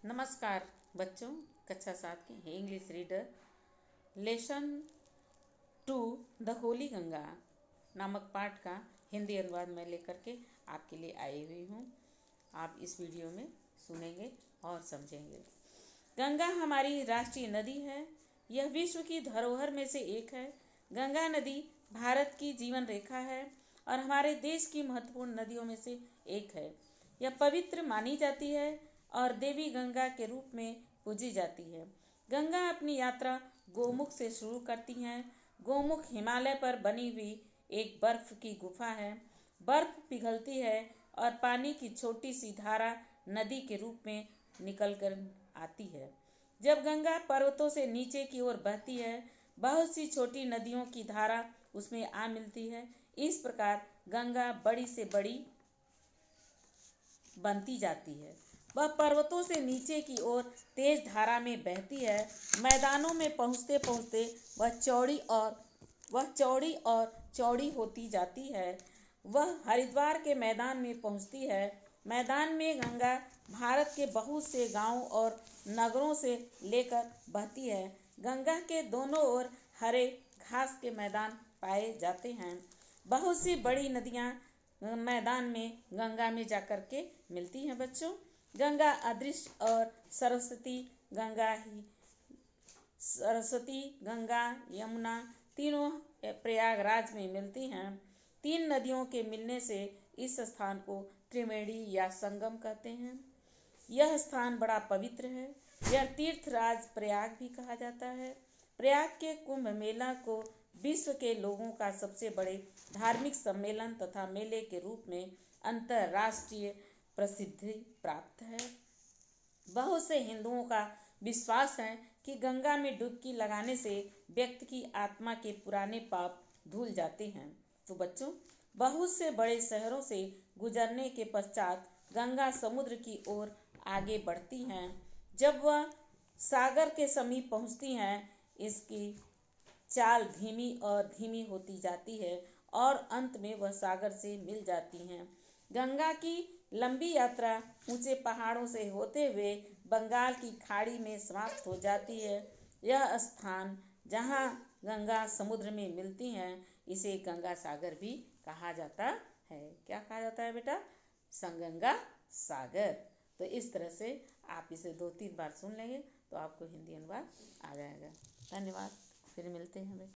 नमस्कार बच्चों, कक्षा 7 की English reader lesson 2 the Holi Ganga नामक पाठ का हिंदी अनुवाद मैं लेकर के आपके लिए आई हुई हूँ। आप इस वीडियो में सुनेंगे और समझेंगे। गंगा हमारी राष्ट्रीय नदी है। यह विश्व की धरोहर में से एक है। गंगा नदी भारत की जीवन रेखा है और हमारे देश की महत्वपूर्ण नदियों में से एक है। यह पवित्र मानी जाती है और देवी गंगा के रूप में पूजी जाती है। गंगा अपनी यात्रा गोमुख से शुरू करती हैं। गोमुख हिमालय पर बनी हुई एक बर्फ की गुफा है। बर्फ पिघलती है और पानी की छोटी सी धारा नदी के रूप में निकल कर आती है। जब गंगा पर्वतों से नीचे की ओर बहती है, बहुत सी छोटी नदियों की धारा उसमें आ मिलती है। इस प्रकार गंगा बड़ी से बड़ी बनती जाती है। वह पर्वतों से नीचे की ओर तेज धारा में बहती है। मैदानों में पहुँचते पहुँचते वह चौड़ी और चौड़ी होती जाती है। वह हरिद्वार के मैदान में पहुँचती है। मैदान में गंगा भारत के बहुत से गांवों और नगरों से लेकर बहती है। गंगा के दोनों ओर हरे घास के मैदान पाए जाते हैं। बहुत सी बड़ी नदियाँ मैदान में गंगा में जाकर के मिलती हैं। बच्चों, गंगा अदृश्य और सरस्वती गंगा यमुना तीनों प्रयागराज में मिलती हैं। तीन नदियों के मिलने से इस स्थान को त्रिवेणी या संगम कहते हैं। यह स्थान बड़ा पवित्र है। यह तीर्थराज प्रयाग भी कहा जाता है। प्रयाग के कुंभ मेला को विश्व के लोगों का सबसे बड़े धार्मिक सम्मेलन तथा मेले के रूप में अंतर्राष्ट्रीय प्रसिद्धि प्राप्त है। बहुत से हिंदुओं का विश्वास है कि गंगा में डुबकी लगाने से व्यक्ति की आत्मा के पुराने पाप धुल जाते हैं। तो बच्चों, बहुत से बड़े शहरों से गुजरने के पश्चात गंगा समुद्र की ओर आगे बढ़ती हैं। जब वह सागर के समीप पहुंचती हैं, इसकी चाल धीमी और धीमी होती जाती है और अंत में वह सागर से मिल जाती हैं। गंगा की लंबी यात्रा ऊंचे पहाड़ों से होते हुए बंगाल की खाड़ी में समाप्त हो जाती है। यह स्थान जहां गंगा समुद्र में मिलती हैं, इसे गंगा सागर भी कहा जाता है। क्या कहा जाता है बेटा? संगंगा सागर। तो इस तरह से आप इसे 2-3 बार सुन लेंगे तो आपको हिंदी अनुवाद आ जाएगा। धन्यवाद। फिर मिलते हैं बेटा।